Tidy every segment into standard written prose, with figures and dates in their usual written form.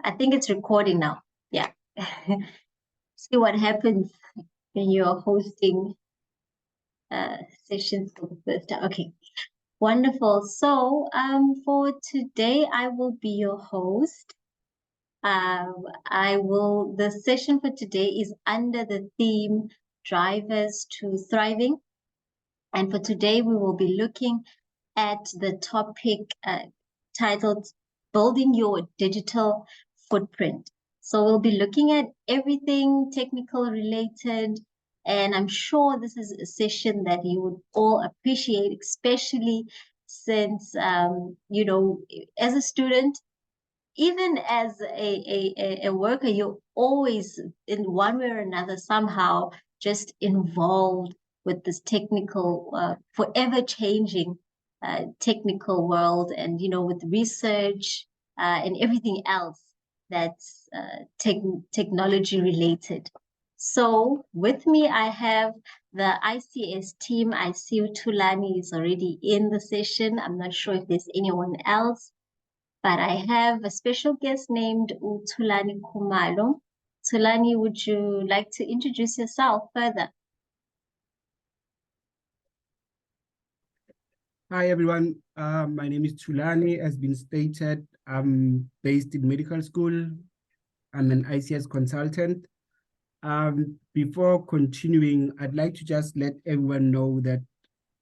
I think it's recording now. Yeah. See what happens when you're hosting sessions for the first time. Okay, wonderful. So for today, I will be your host. The session for today is under the theme Drivers to Thriving. And for today, we will be looking at the topic titled Building Your Digital Footprint. So we'll be looking at everything technical related, and I'm sure this is a session that you would all appreciate, especially since, you know, as a student, even as a worker, you're always in one way or another somehow just involved with this technical, forever changing technical world, and you know, with research and everything else that's technology related. So with me, I have the ICS team. I see Thulani is already in the session. I'm not sure if there's anyone else, but I have a special guest named Thulani Khumalo. Thulani, would you like to introduce yourself further? Hi, everyone. My name is Thulani. As been stated, I'm based in medical school. I'm an ICS consultant. Before continuing, I'd like to just let everyone know that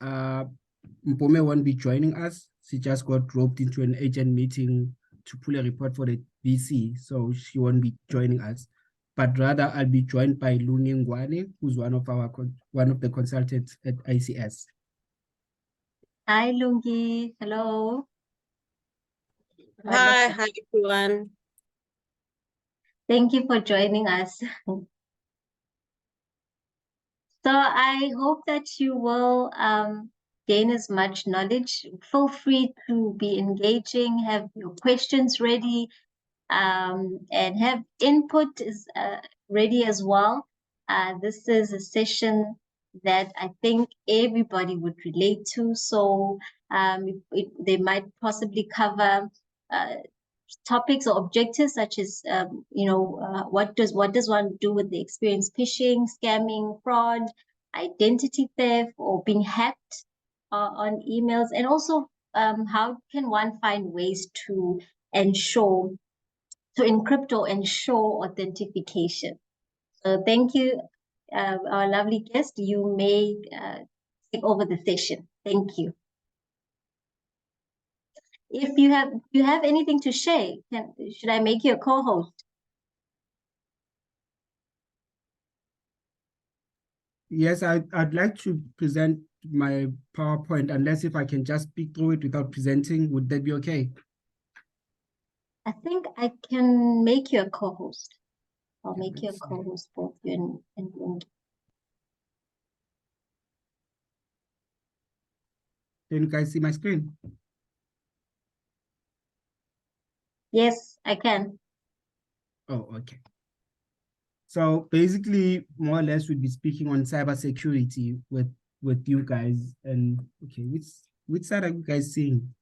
Mpome won't be joining us. She just got roped into an agent meeting to pull a report for the VC, so she won't be joining us. But rather, I'll be joined by Luni Ngwane, who's one of the consultants at ICS. Hi, Lungi. Hello. Hi everyone. Thank you for joining us. So I hope that you will gain as much knowledge. Feel free to be engaging, have your questions ready, and have input is ready as well. This is a session that I think everybody would relate to. So they might possibly cover topics or objectives such as, you know, what does one do with the experience phishing, scamming, fraud, identity theft, or being hacked on emails, and also how can one find ways to ensure, to encrypt or ensure authentication. So thank you, our lovely guest. You may take over the session. Thank you. If you have anything to share, should I make you a co-host? Yes, I'd like to present my PowerPoint, unless if I can just speak through it without presenting. Would that be okay? I think I can make you a co-host. I'll Yeah, make you a co-host, both you and Lungi. Can you guys see my screen? Yes, I can. Oh, okay. So basically, more or less, we'd be speaking on cybersecurity with you guys. And okay, which side are you guys seeing?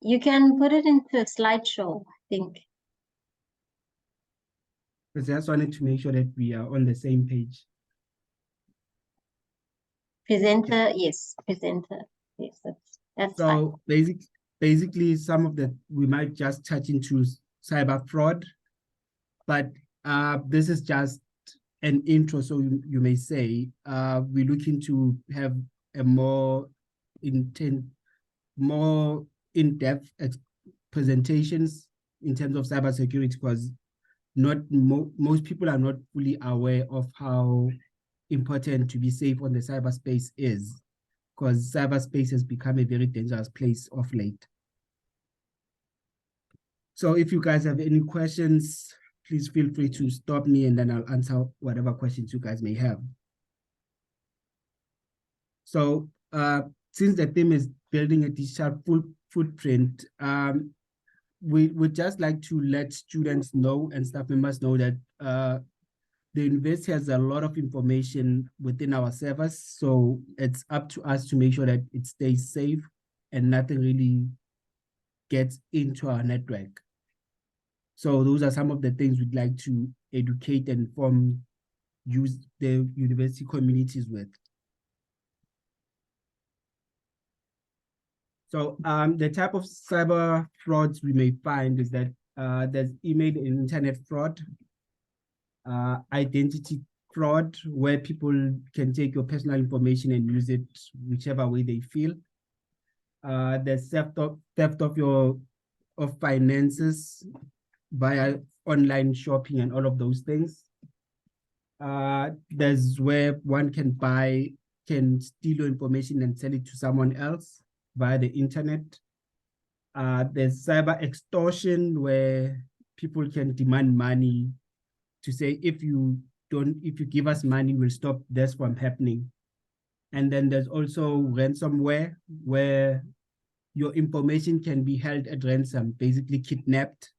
You can put it into a slideshow, I think. Because I just wanted to make sure that we are on the same page. Presenter, okay. Yes, presenter. Yes, that's fine. So basically, some of the, we might just touch into cyber fraud, but this is just an intro, so you may say. We're looking to have a more in-depth presentations in terms of cybersecurity, because most people are not fully aware of how important to be safe on the cyberspace is, because cyberspace has become a very dangerous place of late. So if you guys have any questions, please feel free to stop me, and then I'll answer whatever questions you guys may have. So since the theme is building a digital footprint, we would just like to let students know and staff members know that the university has a lot of information within our servers, so it's up to us to make sure that it stays safe and nothing really gets into our network. So those are some of the things we'd like to educate and use the university communities with. So the type of cyber frauds we may find is that there's email and internet fraud, identity fraud, where people can take your personal information and use it whichever way they feel. There's theft of finances via online shopping and all of those things. There's where one can steal your information and sell it to someone else via the internet. There's cyber extortion, where people can demand money to say, if you give us money, we'll stop this from happening. And then there's also ransomware, where your information can be held at ransom, basically kidnapped,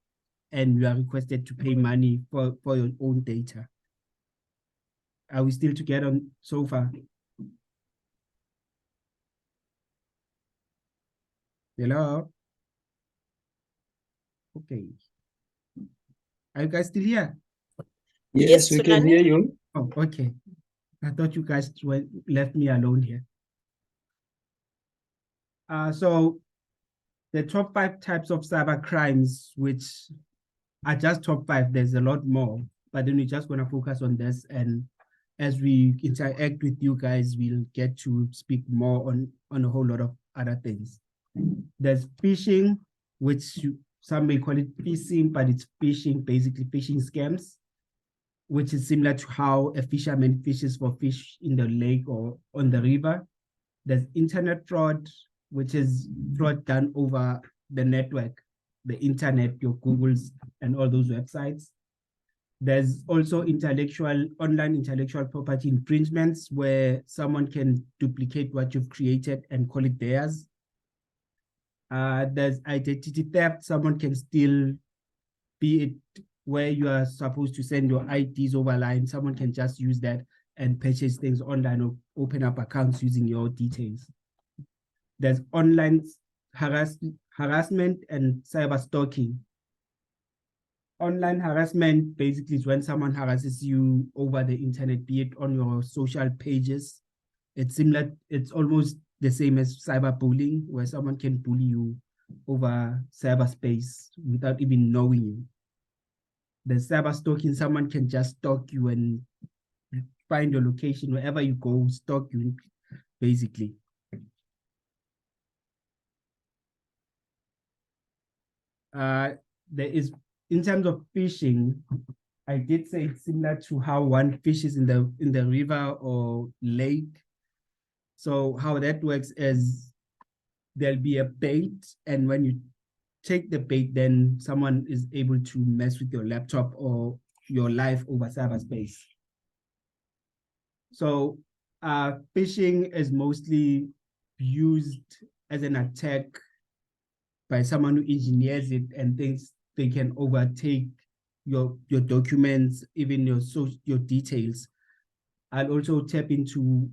and you are requested to pay money for your own data. Are we still together so far? Hello? Okay. Are you guys still here? Yes, we can hear you. Oh, okay. I thought you guys left me alone here. So the top 5 types of cyber crimes, which are just top 5, there's a lot more, but then we're just going to focus on this. And as we interact with you guys, we'll get to speak more on a whole lot of other things. There's phishing, which some may call it phishing, but it's phishing, basically phishing scams, which is similar to how a fisherman fishes for fish in the lake or on the river. There's internet fraud, which is fraud done over the network, the internet, your Googles, and all those websites. There's also online intellectual property infringements, where someone can duplicate what you've created and call it theirs. There's identity theft. Someone can steal, be it where you are supposed to send your IDs over line. Someone can just use that and purchase things online or open up accounts using your details. There's online harassment and cyber stalking. Online harassment basically is when someone harasses you over the internet, be it on your social pages. It's almost the same as cyberbullying, where someone can bully you over cyberspace without even knowing you. The cyber stalking, someone can just stalk you and find your location wherever you go, stalk you, basically. There is, in terms of fishing, I did say it's similar to how one fishes in the river or lake. So how that works is there'll be a bait, and when you take the bait, then someone is able to mess with your laptop or your life over cyberspace. So phishing is mostly used as an attack by someone who engineers it and thinks they can overtake your documents, even your details. I'll also tap into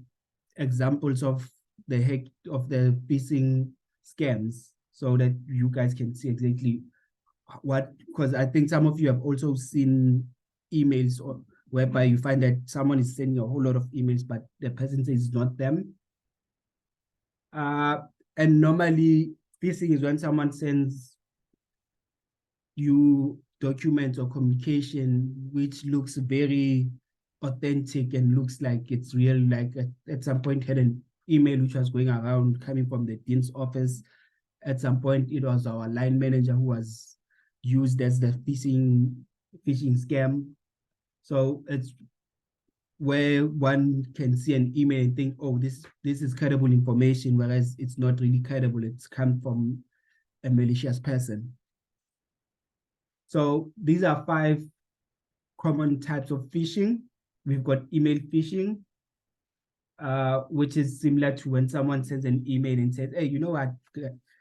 examples of the phishing scams so that you guys can see exactly what, because I think some of you have also seen emails whereby you find that someone is sending a whole lot of emails, but the person says it's not them. And normally phishing is when someone sends you documents or communication which looks very authentic and looks like it's real. Like at some point had an email which was going around coming from the dean's office. At some point it was our line manager who was used as the phishing scam. So it's where one can see an email and think, oh, this is credible information, whereas it's not really credible. It's come from a malicious person. So these are 5 common types of phishing. We've got email phishing, which is similar to when someone sends an email and says, hey, you know what,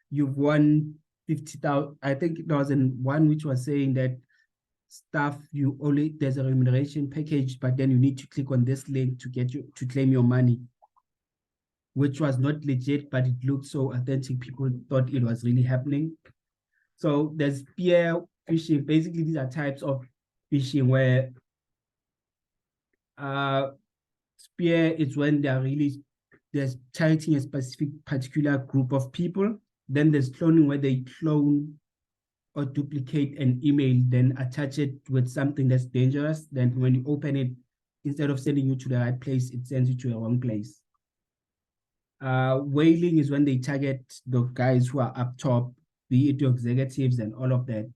you've won 50,000. I think there was one which was saying that there's a remuneration package, but then you need to click on this link to claim your money, which was not legit, but it looked so authentic. People thought it was really happening. So there's spear phishing. Basically, these are types of phishing where spear is when they're targeting a specific particular group of people. Then there's cloning, where they clone or duplicate an email, then attach it with something that's dangerous. Then when you open it, instead of sending you to the right place, it sends you to the wrong place. Whaling is when they target the guys who are up top, be it your executives and all of that.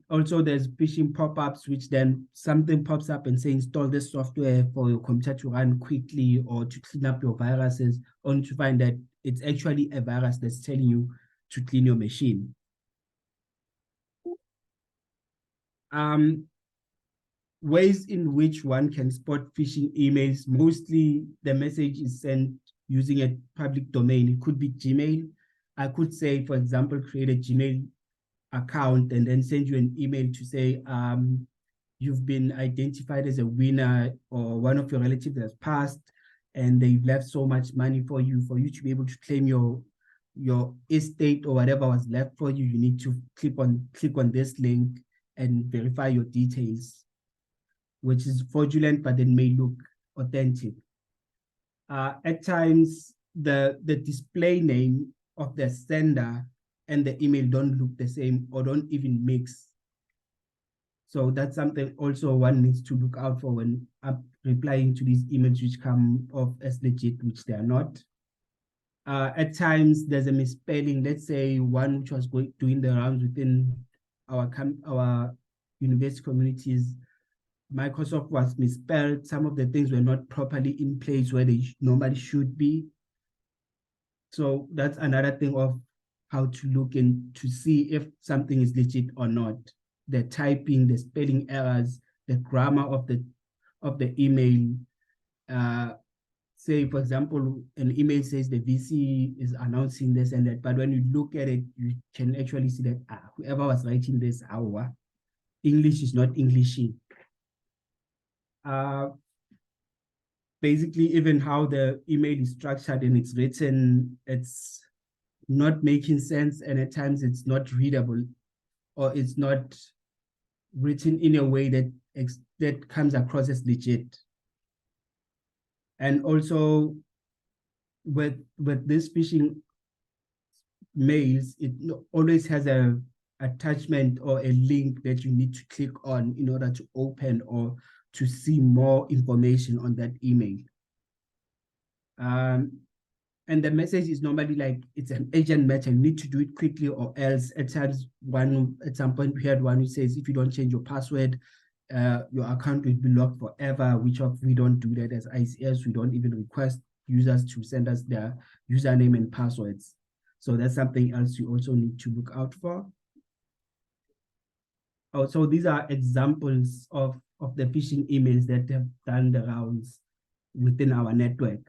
Also, there's phishing pop-ups, which then something pops up and say install this software for your computer to run quickly or to clean up your viruses, only to find that it's actually a virus that's telling you to clean your machine. Ways in which one can spot phishing emails: mostly the message is sent using a public domain. It could be Gmail. I could say, for example, create a Gmail account and then send you an email to say, you've been identified as a winner, or one of your relatives has passed and they've left so much money for you to be able to claim your estate or whatever was left for you. You need to click on this link and verify your details, which is fraudulent, but it may look authentic. At times, the display name of the sender and the email don't look the same or don't even mix. So that's something also one needs to look out for when replying to these emails which come off as legit, which they are not. At times, there's a misspelling. Let's say one which was doing the rounds within our university communities. Microsoft was misspelled. Some of the things were not properly in place where they normally should be. So that's another thing of how to look in to see if something is legit or not. The typing, the spelling errors, the grammar of the email. Say, for example, an email says the VC is announcing this and that, but when you look at it, you can actually see that whoever was writing this, English is not Englishy. Basically, even how the email is structured and it's written, it's not making sense, and at times it's not readable, or it's not written in a way that comes across as legit. And also with this phishing mails, it always has a attachment or a link that you need to click on in order to open or to see more information on that email. And the message is normally like, it's an urgent matter, you need to do it quickly, or else at times at some point we had one who says, if you don't change your password, your account will be locked forever, which we don't do that as ICS. We don't even request users to send us their username and passwords. So that's something else you also need to look out for. So these are examples of the phishing emails that have done the rounds within our network.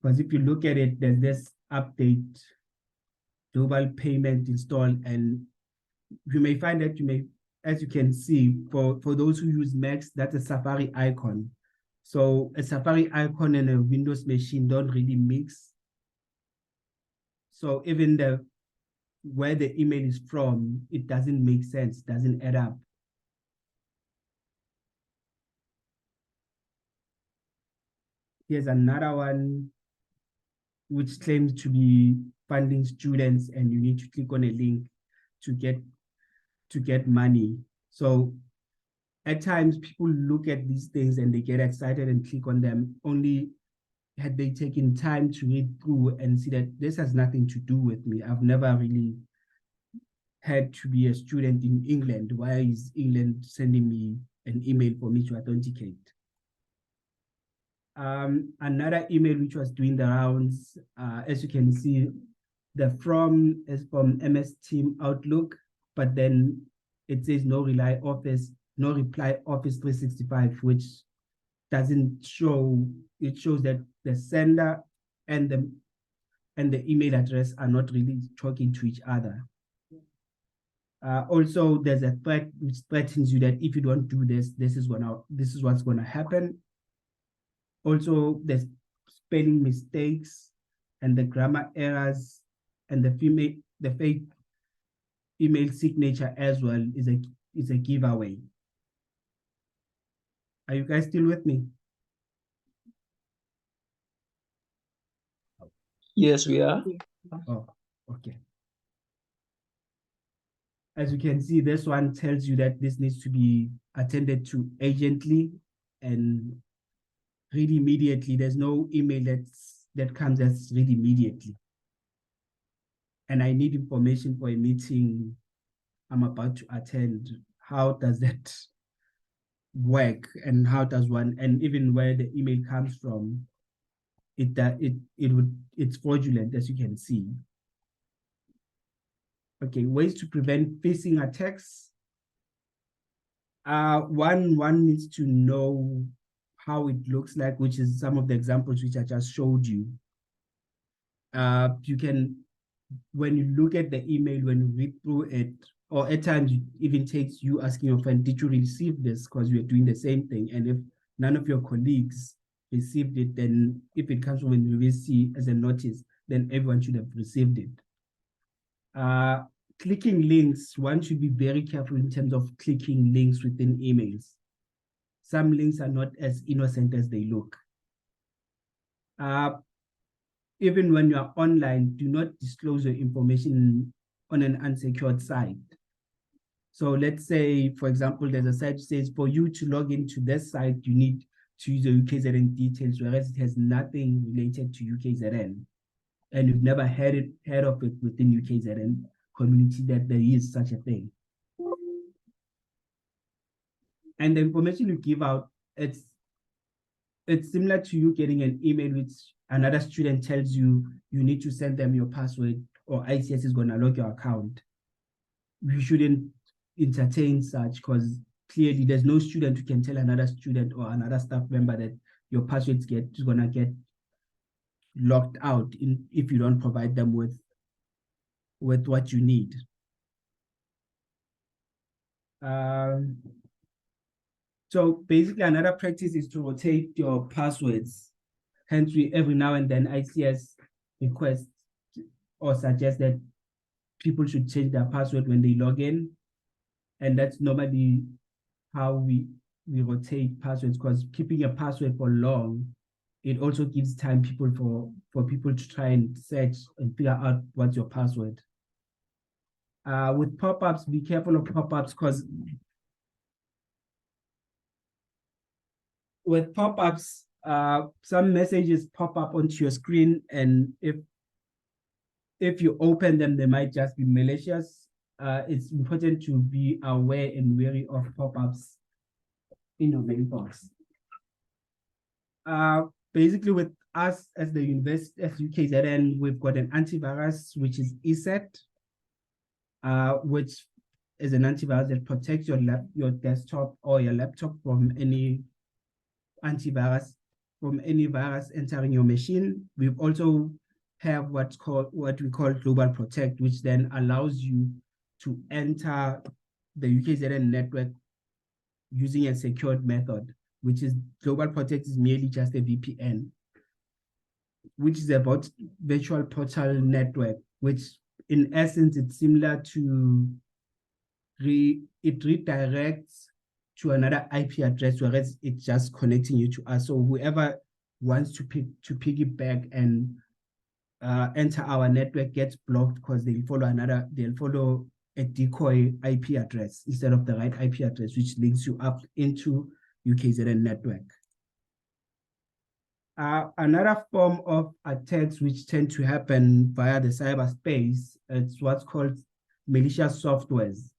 Because if you look at it, there's this update, global payment install, and you may find that as you can see, for those who use Macs, that's a Safari icon. So a Safari icon and a Windows machine don't really mix. So even where the email is from, it doesn't make sense, doesn't add up. Here's another one which claims to be funding students, and you need to click on a link to get money. So at times people look at these things and they get excited and click on them, only had they taken time to read through and see that this has nothing to do with me. I've never really had to be a student in England. Why is England sending me an email for me to authenticate? Another email which was doing the rounds, as you can see, the from is from MS Team Outlook, but then it says no reply Office 365, which doesn't show. It shows that the sender and the email address are not really talking to each other. Also, there's a threat which threatens you that if you don't do this, this is what's gonna happen. Also, there's spelling mistakes and the grammar errors and the fake email signature as well is a giveaway. Are you guys still with me? Yes, we are. Oh, okay. As you can see, this one tells you that this needs to be attended to urgently and read immediately. There's no email that comes as read immediately. And I need information for a meeting I'm about to attend. How does that work? And how does one, and even where the email comes from, it's fraudulent, as you can see. Okay, ways to prevent phishing attacks. One needs to know how it looks like, which is some of the examples which I just showed you. You can, when you look at the email, when you read through it, or at times it even takes you asking your friend, did you receive this? Because we are doing the same thing. And if none of your colleagues received it, then if it comes from a university as a notice, then everyone should have received it. Clicking links, one should be very careful in terms of clicking links within emails. Some links are not as innocent as they look. Even when you are online, do not disclose your information on an unsecured site. So let's say, for example, there's a site that says for you to log into this site, you need to use the UKZN details, whereas it has nothing related to UKZN. And you've never heard of it within UKZN community that there is such a thing. And the information you give out, it's similar to you getting an email which another student tells you you need to send them your password or ICS is going to lock your account. You shouldn't entertain such, because clearly there's no student who can tell another student or another staff member that your passwords is going to get locked out if you don't provide them with what you need. So basically another practice is to rotate your passwords. Hence, every now and then ICS requests or suggests that people should change their password when they log in. And that's normally how we rotate passwords, because keeping a password for long, it also gives time for people to try and search and figure out what's your password. With pop-ups, be careful of pop-ups, because with pop-ups, some messages pop up onto your screen, and if you open them, they might just be malicious. It's important to be aware and wary of pop-ups in your mailbox. Basically, with us as the university, as UKZN, we've got an antivirus, which is ESET, which is an antivirus that protects your desktop or your laptop from any virus entering your machine. We've also have what we call Global Protect, which then allows you to enter the UKZN network using a secured method, which is Global Protect is merely just a VPN, which is about virtual portal network, which in essence, it's similar to, it redirects to another IP address, whereas it's just connecting you to us. So whoever wants to piggyback and enter our network gets blocked, because they'll follow a decoy IP address instead of the right IP address, which links you up into UKZN network. Another form of attacks which tend to happen via the cyberspace, it's what's called malicious softwares.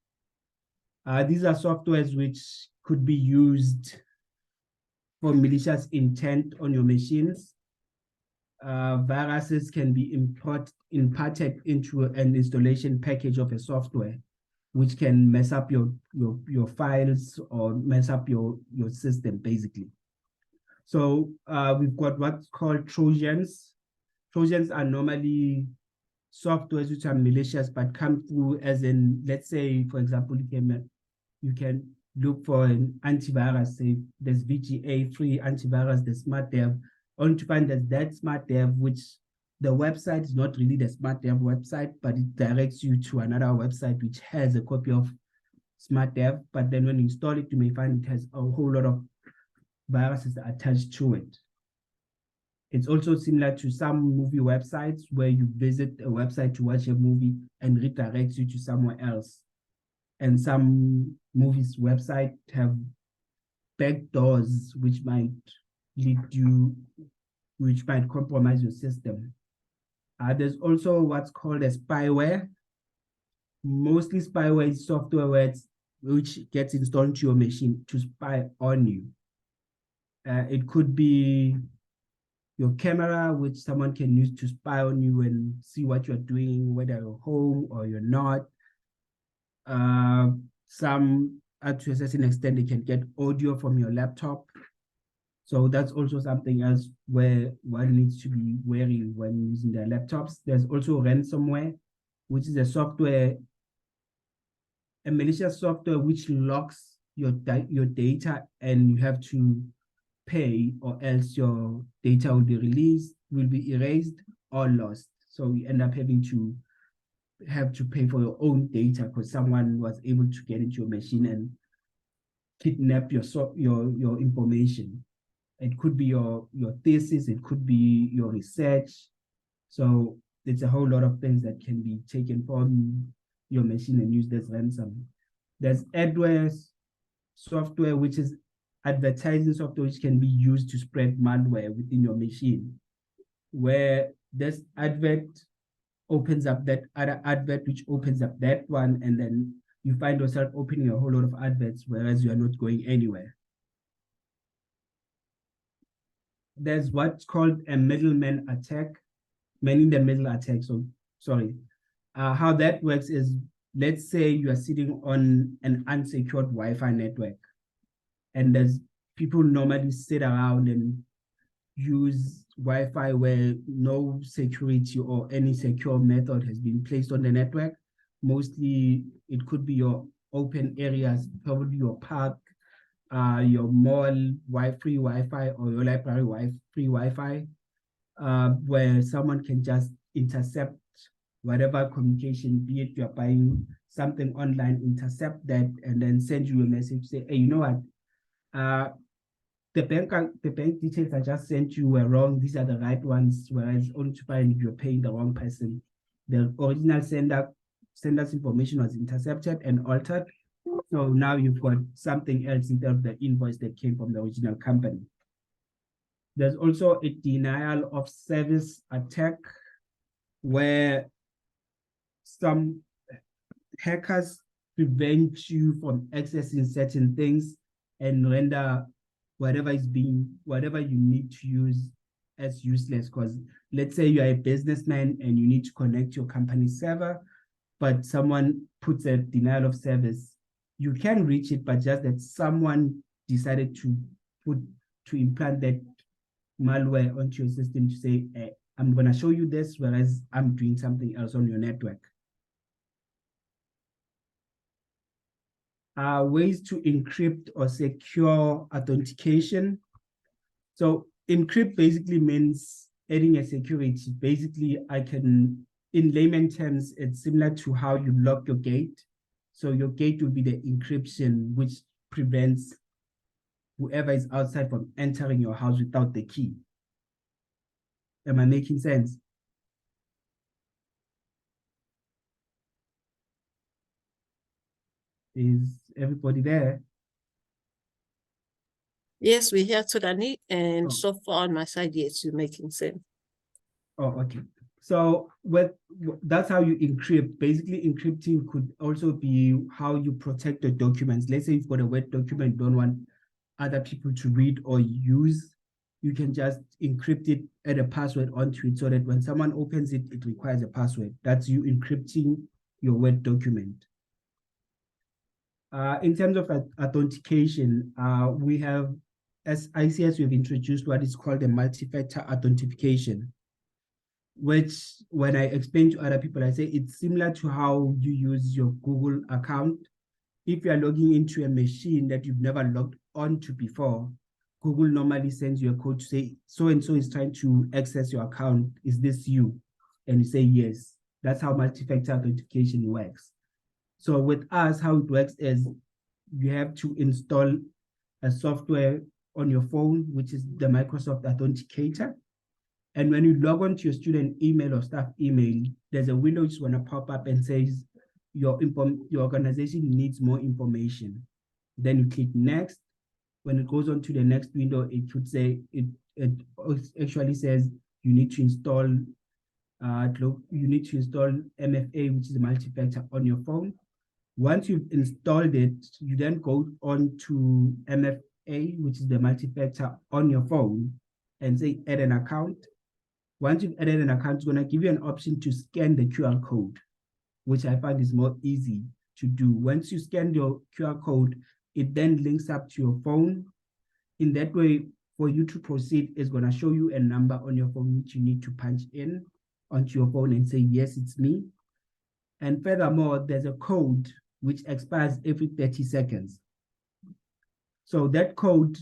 These are softwares which could be used for malicious intent on your machines. Viruses can be imparted into an installation package of a software, which can mess up your files or mess up your system, basically. So we've got what's called Trojans. Trojans are normally softwares which are malicious but come through as in, let's say, for example, you can look for an antivirus, say there's VGA free antivirus, there's SmartDev, only to find that SmartDev, which the website is not really the SmartDev website, but it directs you to another website which has a copy of SmartDev. But then when you install it, you may find it has a whole lot of viruses attached to it. It's also similar to some movie websites where you visit a website to watch a movie and redirects you to somewhere else. And some movies websites have back doors which might lead you, which might compromise your system. There's also what's called a spyware. Mostly spyware is software which gets installed into your machine to spy on you. It could be your camera, which someone can use to spy on you and see what you're doing, whether you're home or you're not. Some, to a certain extent, they can get audio from your laptop. So that's also something else where one needs to be wary when using their laptops. There's also ransomware, which is a software, a malicious software which locks your data, and you have to pay, or else your data will be released, will be erased or lost. So you end up having to pay for your own data because someone was able to get into your machine and kidnap your information. It could be your thesis, it could be your research. So it's a whole lot of things that can be taken from your machine and used as ransom. There's adware software, which is advertising software which can be used to spread malware within your machine, where this advert opens up that other advert, which opens up that one, and then you find yourself opening a whole lot of adverts, whereas you are not going anywhere. There's what's called a middleman attack, man-in-the-middle attack. So, sorry. How that works is, let's say you are sitting on an unsecured Wi-Fi network, and there's people normally sit around and use Wi-Fi where no security or any secure method has been placed on the network. Mostly, it could be your open areas, probably your park, your mall free Wi-Fi, or your library free Wi-Fi, where someone can just intercept whatever communication, be it you're buying something online, intercept that, and then send you a message, say, hey, you know what? The bank details I just sent you were wrong. These are the right ones, whereas only to find you're paying the wrong person. The original sender's information was intercepted and altered. So now you've got something else instead of the invoice that came from the original company. There's also a denial of service attack, where some hackers prevent you from accessing certain things and render whatever you need to use as useless. Because let's say you are a businessman and you need to connect your company server, but someone puts a denial of service. You can reach it, but just that someone decided to implant that malware onto your system to say, I'm going to show you this, whereas I'm doing something else on your network. Ways to encrypt or secure authentication. So encrypt basically means adding a security. Basically, in layman terms, it's similar to how you lock your gate. So your gate will be the encryption, which prevents whoever is outside from entering your house without the key. Am I making sense? Is everybody there? Yes, we hear Tolani, and so far on my side, yes, you're making sense. Oh, okay. So that's how you encrypt. Basically, encrypting could also be how you protect the documents. Let's say you've got a Word document, you don't want other people to read or use. You can just encrypt it, add a password onto it, so that when someone opens it, it requires a password. That's you encrypting your Word document. In terms of authentication, we have, as ICS, we've introduced what is called a multi-factor authentication, which when I explain to other people, I say it's similar to how you use your Google account. If you're logging into a machine that you've never logged onto before, Google normally sends you a code to say, so-and-so is trying to access your account. Is this you? And you say yes. That's how multi-factor authentication works. So with us, how it works is you have to install a software on your phone, which is the Microsoft Authenticator. And when you log on to your student email or staff email, there's a window which is going to pop up and says your organization needs more information. Then you click next. When it goes on to the next window, it could say, it actually says you need to install MFA, which is a multi-factor on your phone. Once you've installed it, you then go on to MFA, which is the multi-factor on your phone, and say add an account. Once you've added an account, it's going to give you an option to scan the QR code, which I find is more easy to do. Once you scan your QR code, it then links up to your phone. In that way, for you to proceed, it's going to show you a number on your phone, which you need to punch in onto your phone and say, yes, it's me. And furthermore, there's a code which expires every 30 seconds. So that code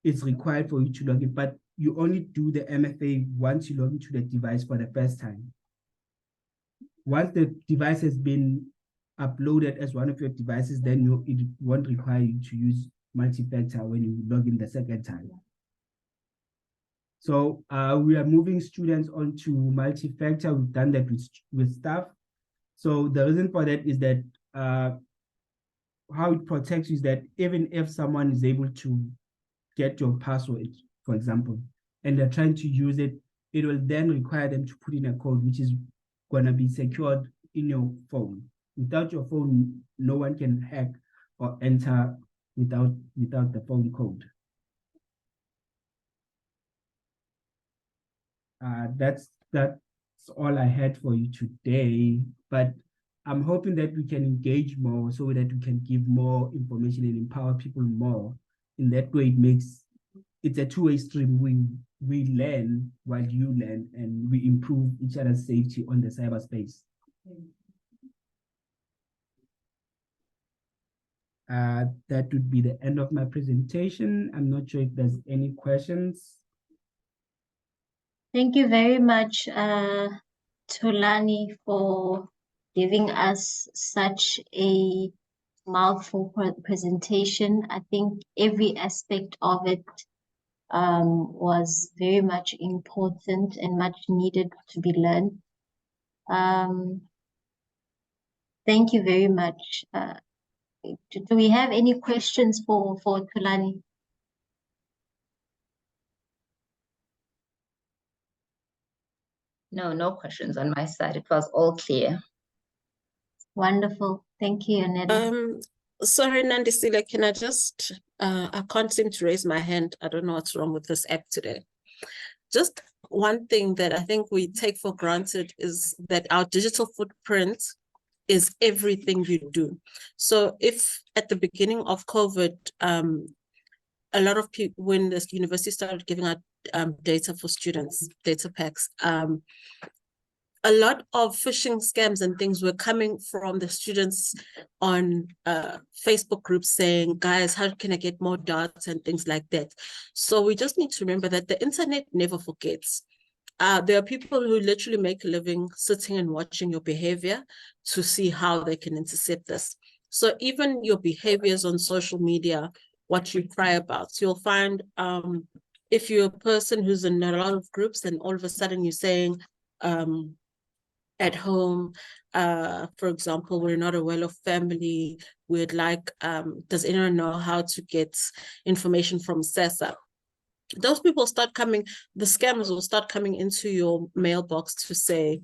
is required for you to log in, but you only do the MFA once you log into the device for the first time. Once the device has been uploaded as one of your devices, then it won't require you to use multi-factor when you log in the second time. So we are moving students onto multi-factor. We've done that with staff. So the reason for that is that how it protects you is that even if someone is able to get your password, for example, and they're trying to use it, it will then require them to put in a code which is going to be secured in your phone. Without your phone, no one can hack or enter without the phone code. That's all I had for you today, but I'm hoping that we can engage more so that we can give more information and empower people more. In that way, it's a two-way stream. We learn while you learn, and we improve each other's safety on the cyberspace. That would be the end of my presentation. I'm not sure if there's any questions. Thank you very much, Thulani, for giving us such a mouthful presentation. I think every aspect of it was very much important and much needed to be learned. Thank you very much. Do we have any questions for Thulani? No questions on my side. It was all clear. Wonderful. Thank you, Aneta. Sorry, Nandisile, can I just, I can't seem to raise my hand. I don't know what's wrong with this app today. Just one thing that I think we take for granted is that our digital footprint is everything you do. So if at the beginning of COVID, a lot of people, when the university started giving out data for students, data packs, a lot of phishing scams and things were coming from the students on Facebook groups saying, guys, how can I get more data and things like that. So we just need to remember that the internet never forgets. There are people who literally make a living sitting and watching your behavior to see how they can intercept this. So even your behaviors on social media, what you cry about, you'll find if you're a person who's in a lot of groups and all of a sudden you're saying, at home, for example, we're not a well-off family, we'd like, does anyone know how to get information from SESA? Those people start coming, the scammers will start coming into your mailbox to say,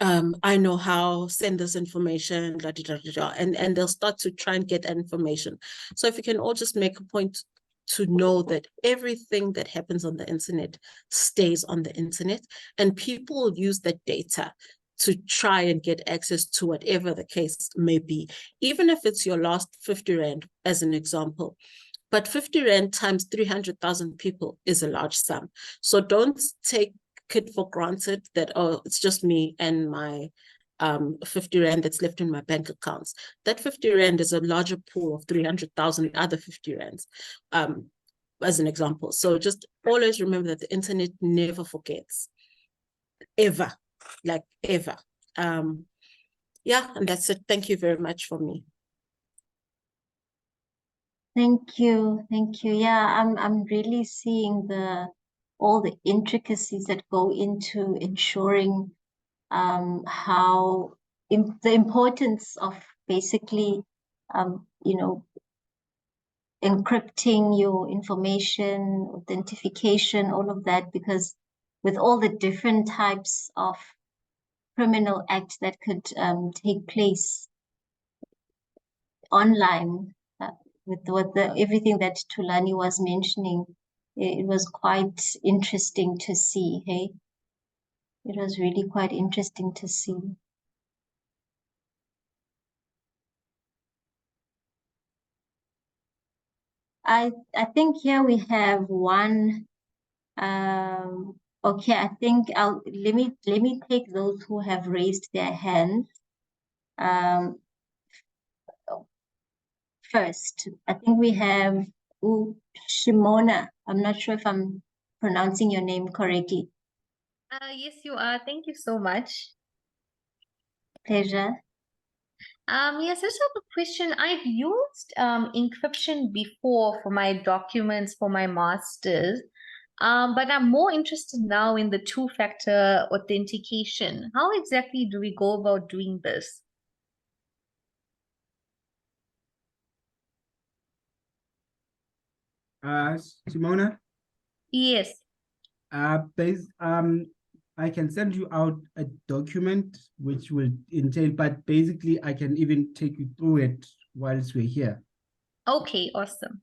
I know how, send this information, da, da, da, da, da, and they'll start to try and get that information. So if you can all just make a point to know that everything that happens on the internet stays on the internet, and people will use that data to try and get access to whatever the case may be, even if it's your last 50 Rand, as an example. But 50 Rand times 300,000 people is a large sum. So don't take it for granted that, oh, it's just me and my 50 Rand that's left in my bank accounts. That 50 Rand is a larger pool of 300,000 other 50 Rands. as an example. So just always remember that the internet never forgets, ever, like ever. Yeah, and that's it. Thank you very much for me. Thank you. Thank you. Yeah, I'm really seeing all the intricacies that go into ensuring how the importance of basically encrypting your information, authentication, all of that, because with all the different types of criminal acts that could take place online, with everything that Tulani was mentioning, it was quite interesting to see. Hey, it was really quite interesting to see. I think here we have one. Okay, I think let me take those who have raised their hands. First, I think we have Shimona. I'm not sure if I'm pronouncing your name correctly. Yes, you are. Thank you so much. Pleasure. Yes, I just have a question. I've used encryption before for my documents for my master's, but I'm more interested now in the two-factor authentication. How exactly do we go about doing this? Simona? Yes. I can send you out a document which will entail, but basically I can even take you through it whilst we're here. Okay, awesome.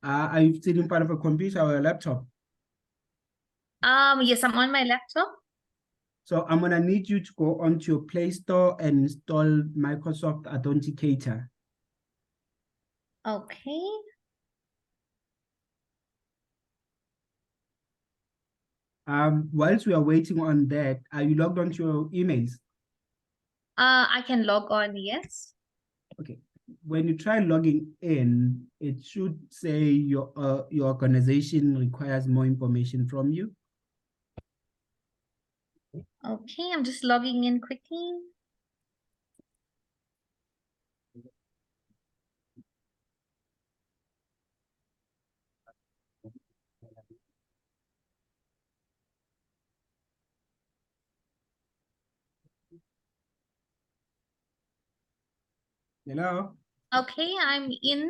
Are you sitting in front of a computer or a laptop? Yes, I'm on my laptop. So I'm gonna need you to go onto your Play Store and install Microsoft Authenticator. Okay. Whilst we are waiting on that, are you logged onto your emails? I can log on, yes. Okay. When you try logging in, it should say your organization requires more information from you. Okay, I'm just logging in quickly. Hello? Okay, I'm in.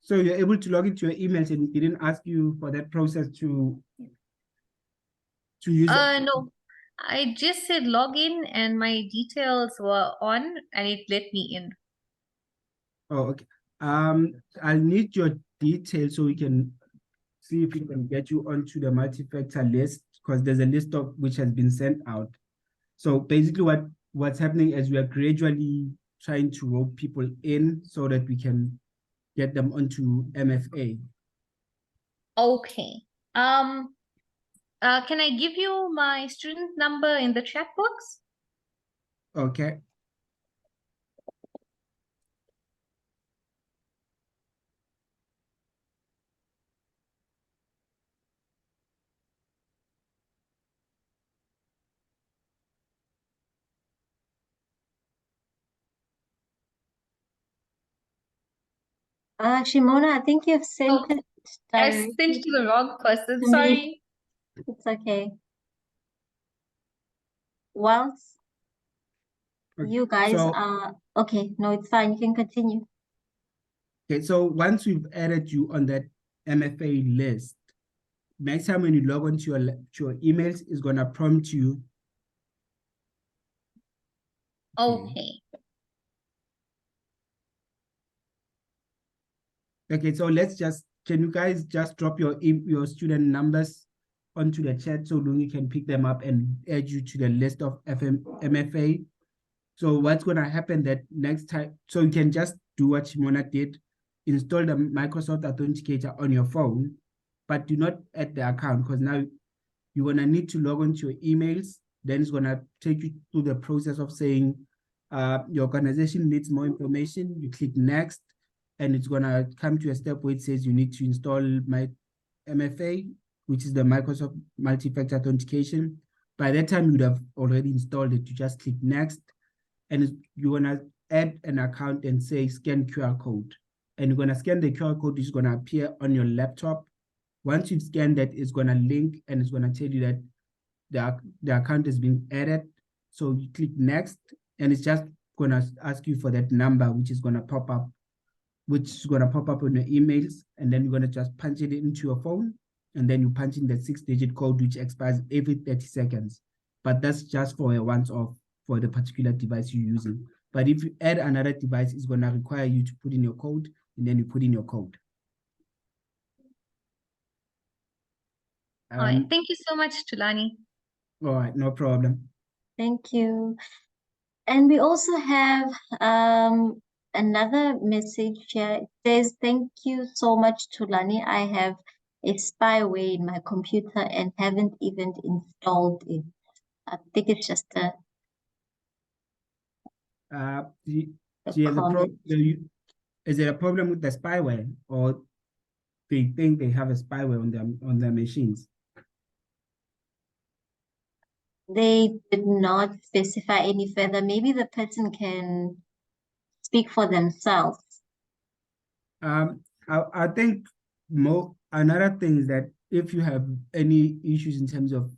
So you're able to log into your emails and it didn't ask you for that process to use it? No, I just said login and my details were on and it let me in. Oh, okay. I'll need your details so we can see if we can get you onto the multi-factor list, because there's a list of which has been sent out. So basically what's happening is we are gradually trying to rope people in so that we can get them onto MFA. Okay. Can I give you my student number in the chat box? Okay. Shimona, I think you've sent Oh, it I directly sent to the wrong person. to me. Sorry. It's okay. Whilst you guys are okay, no, it's fine. You can continue. Okay, so once we've added you on that MFA list, next time when you log on to your emails, it's gonna prompt you. Okay. Okay, so can you guys just drop your student numbers onto the chat so Lungi can pick them up and add you to the list of MFA? So what's gonna happen that next time, so you can just do what Shimona did, install the Microsoft Authenticator on your phone, but do not add the account, because now you're gonna need to log into your emails. Then it's gonna take you through the process of saying your organization needs more information. You click next. and it's gonna come to a step where it says you need to install my MFA, which is the Microsoft Multi-Factor Authentication. By that time, you'd have already installed it. You just click next, and you're gonna add an account and say scan QR code. And you're gonna scan the QR code, which is gonna appear on your laptop. Once you've scanned that, it's gonna link and it's gonna tell you that the account has been added. So you click next, and it's just gonna ask you for that number, which is gonna pop up on your emails, and then you're gonna just punch it into your phone, and then you punch in the 6-digit code, which expires every 30 seconds. But that's just for a once-off for the particular device you're using. But if you add another device, it's gonna require you to put in your code, and then you put in your code. All right. Thank you so much, Tulani. All right, no problem. Thank you. And we also have another message here. It says, thank you so much, Tulani. I have a spyware in my computer and haven't even installed it. I think it's just a comment. Is there a problem with the spyware, or they think they have a spyware on their machines? They did not specify any further. Maybe the person can speak for themselves. I think another thing is that if you have any issues in terms of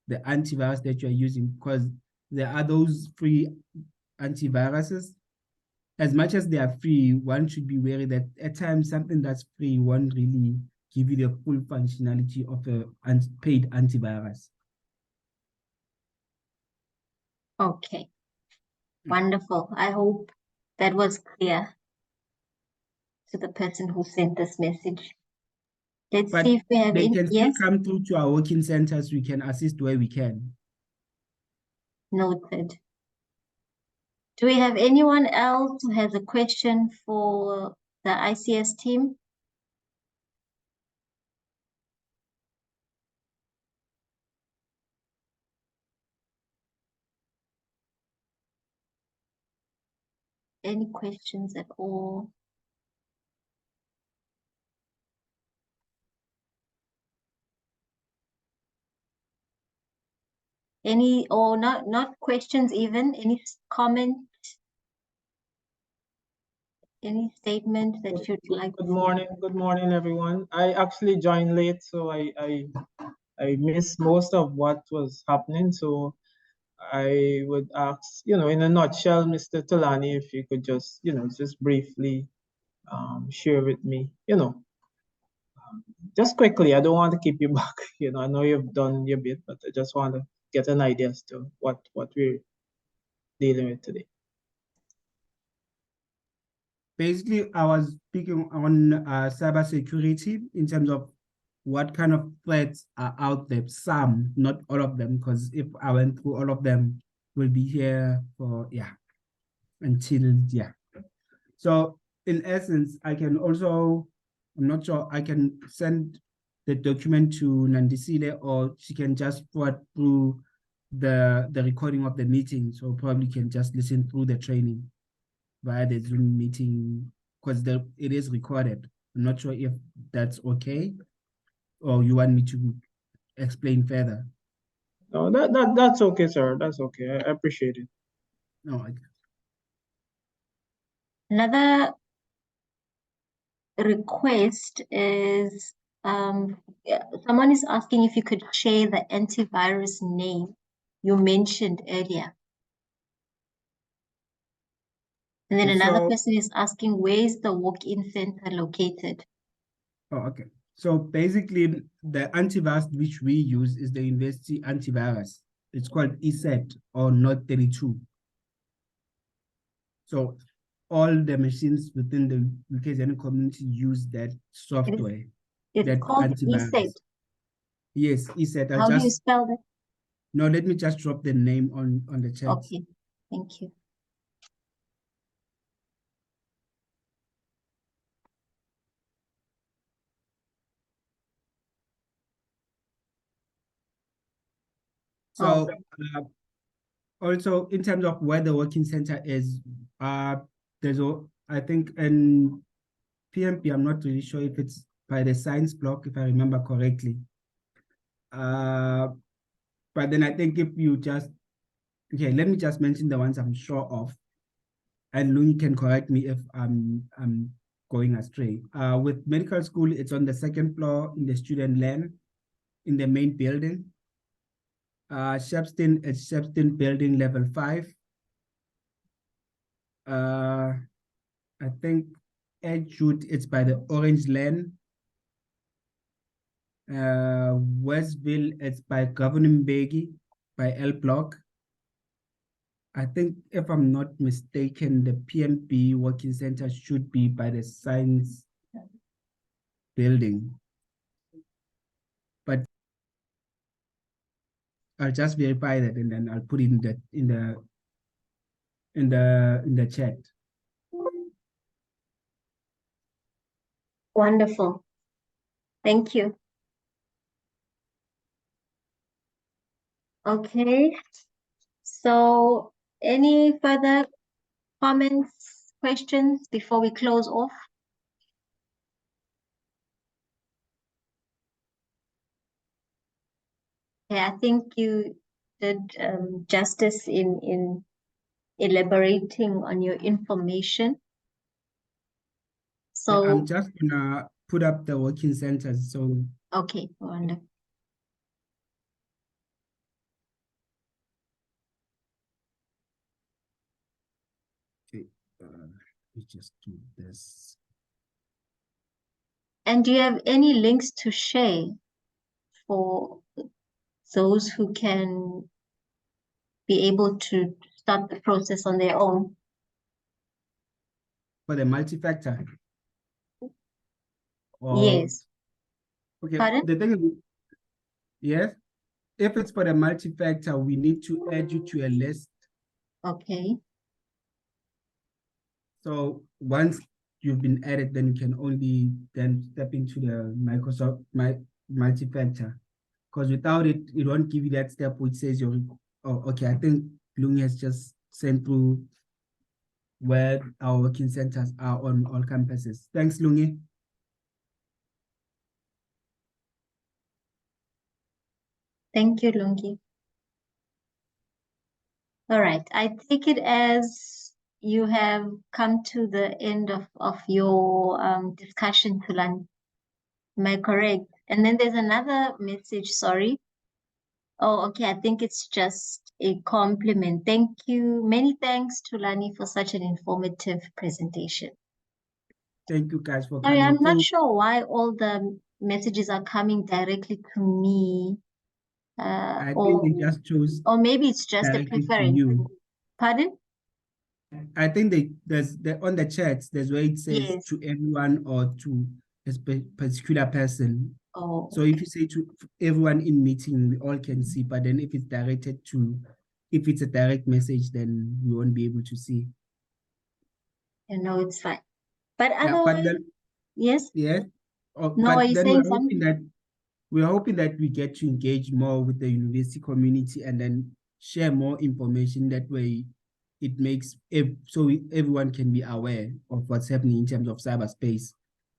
the antivirus that you're using, because there are those free antiviruses, as much as they are free, one should be wary that at times something that's free won't really give you the full functionality of a paid antivirus. Okay, wonderful. I hope that was clear to the person who sent this message. Let's see if we have they any. can still Yes, come through to our working centers. We can assist where we can. noted. Do we have anyone else who has a question for the ICS team? Any questions at all? Any, or not questions even, any comment? Any statement that you'd like? Good morning, everyone. I actually joined late, so I missed most of what was happening. So I would ask, in a nutshell, Mr. Tulani, if you could just, just briefly share with me, just quickly. I don't want to keep you back. I know you've done your bit, but I just want to get an idea as to what we're dealing with today. Basically, I was speaking on cybersecurity in terms of what kind of threats are out there. Some, not all of them, because if I went through all of them, we'll be here for, until. So in essence, I can also, I'm not sure, I can send the document to Nandisile, or she can just forward through the recording of the meeting. So probably can just listen through the training via the Zoom meeting, because it is recorded. I'm not sure if that's okay, or you want me to explain further. No, that's okay, sir. That's okay. I appreciate it. No. Another request is someone is asking if you could share the antivirus name you mentioned earlier. And then another person is asking, where is the walk-in center located? Oh, okay. So basically, the antivirus which we use is the university antivirus. It's called ESET or Note 32. So all the machines within the UKZN community use that software. It's called ESET. Yes, ESET. How do you spell that? No, let me just drop the name on the chat. Okay, thank you. So also in terms of where the working center is, I think in PMP, I'm not really sure if it's by the science block, if I remember correctly. But then I think if you just, okay, let me just mention the ones I'm sure of. And Lung can correct me if I'm going astray. With medical school, it's on the second floor in the student lane in the main building. Shepston, it's Shepston building level 5. I think Edgewood, it's by the orange lane. Westville, it's by Governing Beggy, by L Block. I think if I'm not mistaken, the PMP working center should be by the science building. But I'll just verify that and then I'll put it in the chat. Wonderful. Thank you. Okay. So any further comments, questions before we close off? Yeah, I think you did justice in elaborating on your information. So I'm just gonna put up the working centers. So okay, wonderful. okay, we just do this. And do you have any links to share for those who can be able to start the process on their own? For the multi-factor. Yes. Okay. Pardon? The thing is, yes, if it's for the multi-factor, we need to add you to a list. Okay. So once you've been added, then you can only then step into the Microsoft multi-factor. Because without it, it won't give you that step which says you're, oh, okay, I think Lung has just sent through where our working centers are on all campuses. Thanks, Lungi. Thank you, Lungi. All right. I take it as you have come to the end of your discussion, Tulani. Am I correct? And then there's another message, sorry. Oh, okay. I think it's just a compliment. Thank you. Many thanks, Tulani, for such an informative presentation. Thank you guys for Sorry, coming I'm not through. sure why all the messages are coming directly to me. I think they just chose Or maybe it's just a directly to preference. you. Pardon? I think there's on the chats, there's where it says Yes. to everyone or to a particular person. Oh, So if you say to everyone in meeting, we all can see, but then if it's directed to, if it's a direct message, then we won't be able to see. it's fine. But Yeah, otherwise, but then, yes. yes. No, But are you then saying something? we're hoping that we get to engage more with the university community and then share more information. That way it makes everyone can be aware of what's happening in terms of cyberspace.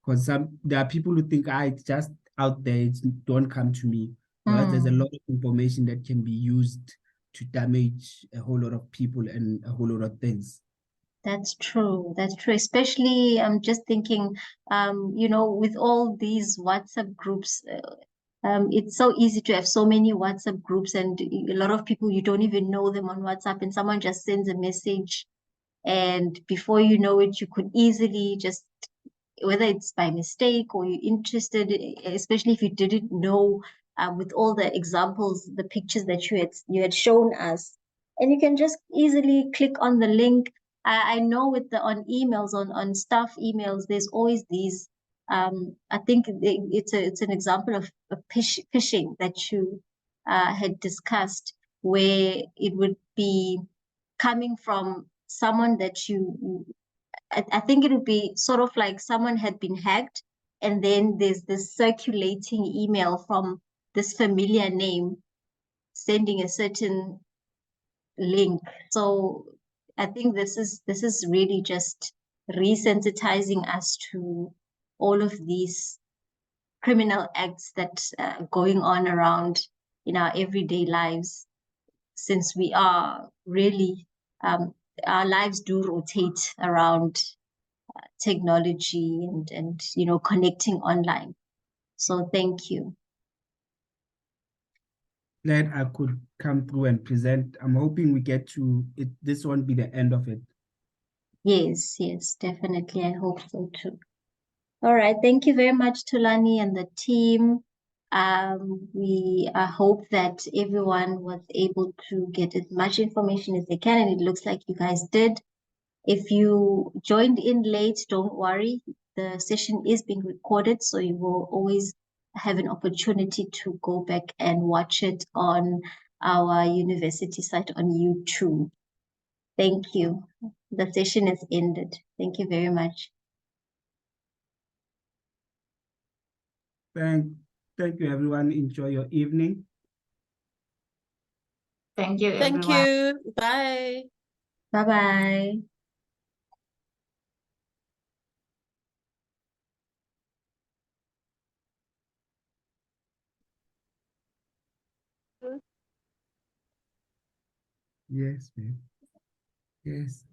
Because there are people who think, it's just out there, don't come to me. Whereas there's a lot of information that can be used to damage a whole lot of people and a whole lot of things. That's true. That's true. Especially, I'm just thinking, with all these WhatsApp groups, it's so easy to have so many WhatsApp groups, and a lot of people, you don't even know them on WhatsApp, and someone just sends a message, and before you know it, you could easily just, whether it's by mistake or you're interested, especially if you didn't know, with all the examples, the pictures that you had shown us, and you can just easily click on the link. I know with on emails, on staff emails, there's always these. I think it's an example of phishing that you had discussed, where it would be coming from someone that I think it would be sort of like someone had been hacked, and then there's this circulating email from this familiar name sending a certain link. So I think this is really just resensitizing us to all of these criminal acts that are going on around in our everyday lives, since we are really, our lives do rotate around technology and connecting online. So thank you. Glad I could come through and present. I'm hoping we get to it. This won't be the end of it. Yes, definitely. I hope so too. All right. Thank you very much, Tulani and the team. We hope that everyone was able to get as much information as they can, and it looks like you guys did. If you joined in late, don't worry. The session is being recorded, so you will always have an opportunity to go back and watch it on our university site on YouTube. Thank you. The session is ended. Thank you very much. Thank you, everyone. Enjoy your evening. Thank you, Thank everyone. you. Bye. Bye-bye. Yes, ma'am. Yes.